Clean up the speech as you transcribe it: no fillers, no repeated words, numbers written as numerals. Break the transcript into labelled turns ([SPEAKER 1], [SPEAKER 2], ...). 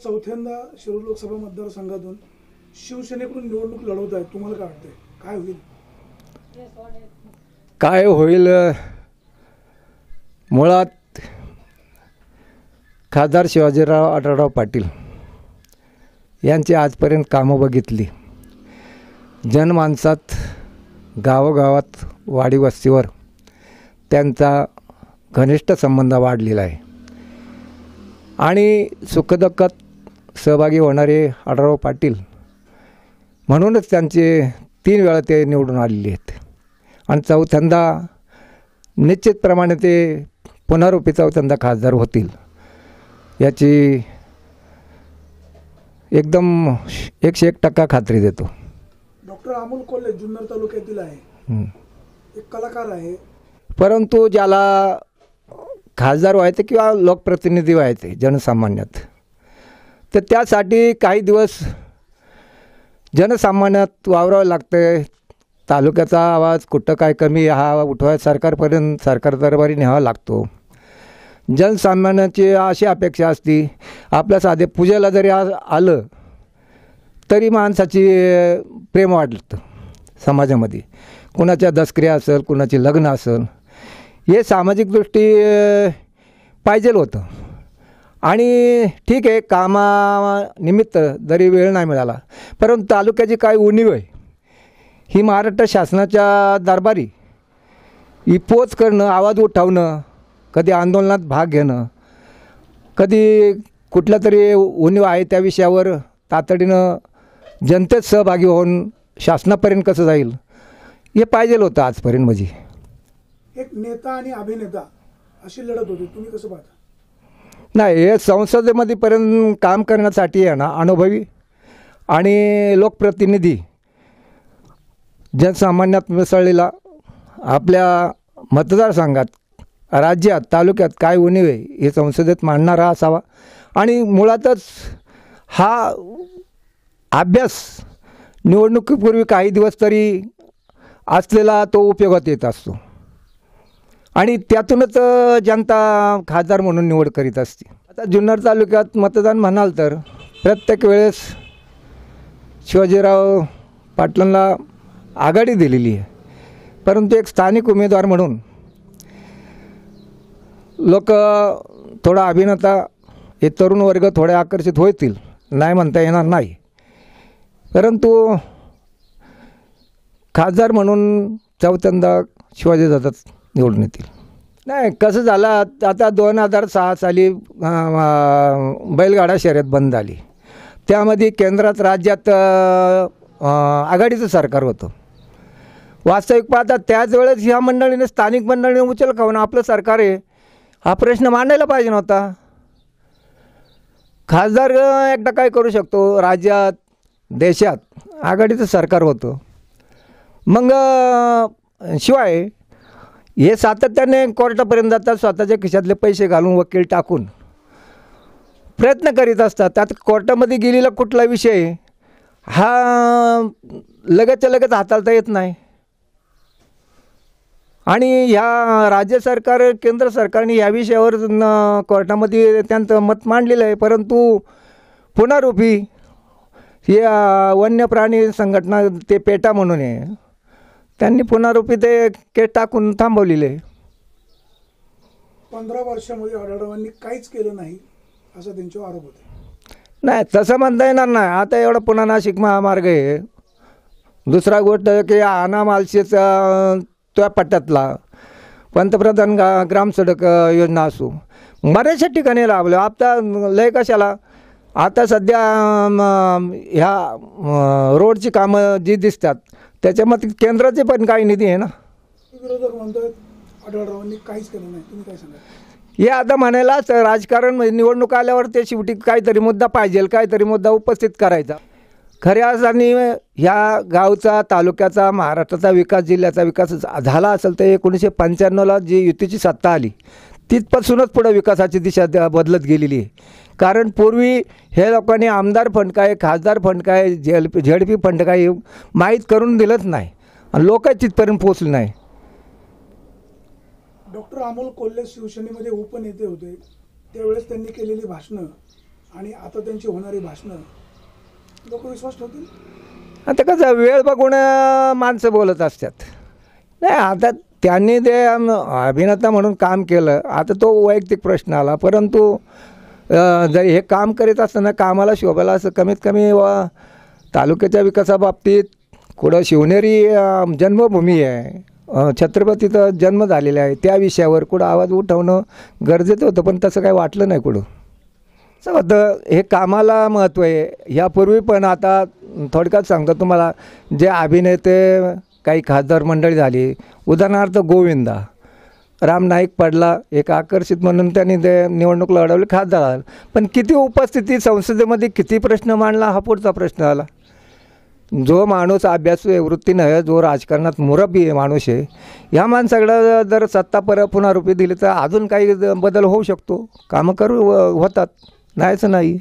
[SPEAKER 1] चौथ्यांदा शिरूर लोकसभा मतदारसंघातून शिवसेनेकडून निवडणूक लढवत आहे, तुम्हाला काय वाटतंय, काय होईल?
[SPEAKER 2] काय होईल, मुळात खासदार शिवाजीराव आढळराव पाटील यांची आजपर्यंत कामं बघितली. जनमानसात, गावोगावात, वाडी वस्तीवर त्यांचा घनिष्ठ संबंध वाढलेला आहे आणि सुखदुःखात सहभागी होणारे आढळराव पाटील म्हणूनच त्यांचे 3 वेळा ते निवडून आलेले आहेत आणि चौथ्यांदा निश्चितप्रमाणे ते पुनरुपी चौथ्यांदा खासदार होतील याची एकदम 101% खात्री देतो.
[SPEAKER 1] डॉक्टर अमोल कोल्हे जुन्नर तालुक्यातील आहे, एक कलाकार आहे,
[SPEAKER 2] परंतु ज्याला खासदार व्हायचे किंवा लोकप्रतिनिधी व्हायचे जनसामान्यात, तर त्यासाठी काही दिवस जनसामान्यात वावरावं लागतं. तालुक्याचा आवाज कुठं काय कमी हा उठवाय सरकारपर्यंत, सरकार दरबारी न्यावा लागतो. जनसामान्याची अशी अपेक्षा असती, आपल्या साधे पूजेला जरी आलं तरी माणसाची प्रेम वाढतं समाजामध्ये. कुणाच्या दसक्रिया असेल, कुणाची लग्न असेल, हे सामाजिक दृष्टी पाहिजेल होतं. आणि ठीक आहे, कामानिमित्त जरी वेळ नाही मिळाला, परंतु तालुक्याची काय उणीव आहे ही महाराष्ट्र शासनाच्या दरबारी ही पोच करणं, आवाज उठवणं, कधी आंदोलनात भाग घेणं, कधी कुठल्या तरी उणीव आहे त्या विषयावर तातडीनं जनतेत सहभागी होऊन शासनापर्यंत कसं जाईल हे पाहिजेल होतं आजपर्यंत. म्हणजे
[SPEAKER 1] एक नेता आणि अभिनेता अशी लढत होती, तुम्ही कसं पाहता?
[SPEAKER 2] नाही, हे संसदेमध्ये पर्यंत काम करण्यासाठी आहे ना, अनुभवी आणि लोकप्रतिनिधी जनसामान्यात मिसळलेला, आपल्या मतदारसंघात, राज्यात, तालुक्यात काय उणीव आहे हे संसदेत मांडणारा असावा. आणि मुळातच हा अभ्यास निवडणुकीपूर्वी काही दिवस तरी असलेला तो उपयोगात येत असतो आणि त्यातूनच जनता खासदार म्हणून निवड करीत असते. आता जुन्नर तालुक्यात मतदान म्हणाल तर प्रत्येक वेळेस शिवाजीराव पाटलांना आघाडी दिलेली आहे, परंतु एक स्थानिक उमेदवार म्हणून लोक थोडा अभिनेता, हे तरुण वर्ग थोडे आकर्षित होतील, नाही म्हणता येणार नाही, परंतु खासदार म्हणून चौथ्यांदा शिवाजीदादाच निवडून येतील. नाही, कसं झालं, आता 2006 साली बैलगाडा शर्यत बंद झाली, त्यामध्ये केंद्रात राज्यात आघाडीचं सरकार होतं. वास्तविक पाहता त्याच वेळेस ह्या मंडळीने, स्थानिक मंडळीने उचल खाऊन आपलं सरकार आहे हा प्रश्न मांडायला पाहिजे नव्हता. खासदार एकदा काय करू शकतो, राज्यात देशात आघाडीचं सरकार होतं. मग शिवाय हे सातत्याने कोर्टापर्यंत जातात, स्वतःच्या खिशातले पैसे घालून, वकील टाकून प्रयत्न करीत असतात. त्यात कोर्टामध्ये गेलेला कुठला विषय हा लगेचच्या लगेच हाताळता येत नाही. आणि ह्या राज्य सरकार, केंद्र सरकारने या विषयावर कोर्टामध्ये त्यांचं मत मांडलेलं आहे, परंतु पुनरुपी या वन्य प्राणी संघटना, ते पेटा म्हणून आहे, त्यांनी पुनरुपी ते केस टाकून थांबवलेले.
[SPEAKER 1] 15 वर्षामध्ये आढळरावांनी काहीच केलं नाही असा त्यांच्यावर आरोप होता.
[SPEAKER 2] नाही, तसं म्हणता येणार नाही. आता एवढा पुन्हा नाशिक महामार्ग आहे. दुसरा गोष्ट की आना मालशेचा त्या पट्ट्यातला पंतप्रधान ग्रामसडक योजना असो, बऱ्याचशा ठिकाणी राबलं. आता लय कशाला, आता सध्या ह्या रोडची कामं जी दिसतात त्याच्यामध्ये केंद्राचे पण काही निधी आहे ना.
[SPEAKER 1] विरोधक म्हणतात आढळरावांनी काहीच केलं नाही, तुम्ही काय सांगा?
[SPEAKER 2] हे आता म्हणायलाच राजकारण म्हणजे निवडणूक आल्यावर ते शेवटी काहीतरी मुद्दा पाहिजे, काहीतरी मुद्दा उपस्थित करायचा. खऱ्या अर्थाने ह्या गावचा, तालुक्याचा, महाराष्ट्राचा विकास, जिल्ह्याचा विकास झाला असेल तर 1995ला जी युतीची सत्ता आली तिथपासूनच पुढे विकासाची दिशा बदलत गेलेली आहे. कारण पूर्वी हे लोकांनी आमदार फंड काय, खासदार फंड काय, झेडपी फंड काय माहीत करून दिलंच नाही आणि लोक तिथपर्यंत पोचले नाही.
[SPEAKER 1] डॉक्टर अमोल कोल्हे शिवसेनेमध्ये उपनेते होते, त्यावेळेस त्यांनी केलेली भाषणं आणि आता त्यांची होणारी भाषणं लोक विश्वास ठेवतील?
[SPEAKER 2] आता कसं वेळ बघून माणसं बोलत असतात. नाही, आता त्यांनी ते अभिनेता म्हणून काम केलं, आता तो वैयक्तिक प्रश्न आला. परंतु जरी हे काम करीत असताना कामाला शोभेला असं कमीत कमी तालुक्याच्या विकासाबाबतीत कुठं शिवनेरी जन्मभूमी आहे, छत्रपतीचा जन्म झालेला आहे, त्या विषयावर कुठं आवाज उठवणं गरजेचं होतं. पण तसं काही वाटलं नाही कुठं. असं होतं, हे कामाला महत्त्व आहे. यापूर्वी पण आता थोडक्यात सांगतो तुम्हाला, जे अभिनेते काही खासदार मंडळी झाली, उदाहरणार्थ गोविंदा राम नाईक पडला, एक आकर्षित म्हणून त्यांनी ते निवडणूक लढवली, खासदार झाला. पण किती उपस्थिती संसदेमध्ये, किती प्रश्न मांडला, हा पुढचा प्रश्न आला. जो माणूस अभ्यासू आहे, वृत्तीनं आहे, जो राजकारणात मुरब्बी आहे माणूस आहे, ह्या माणसाकडं जर सत्ता पुनरुपी दिली तर अजून काही बदल होऊ शकतो, कामं होतात, नाहीच नाही.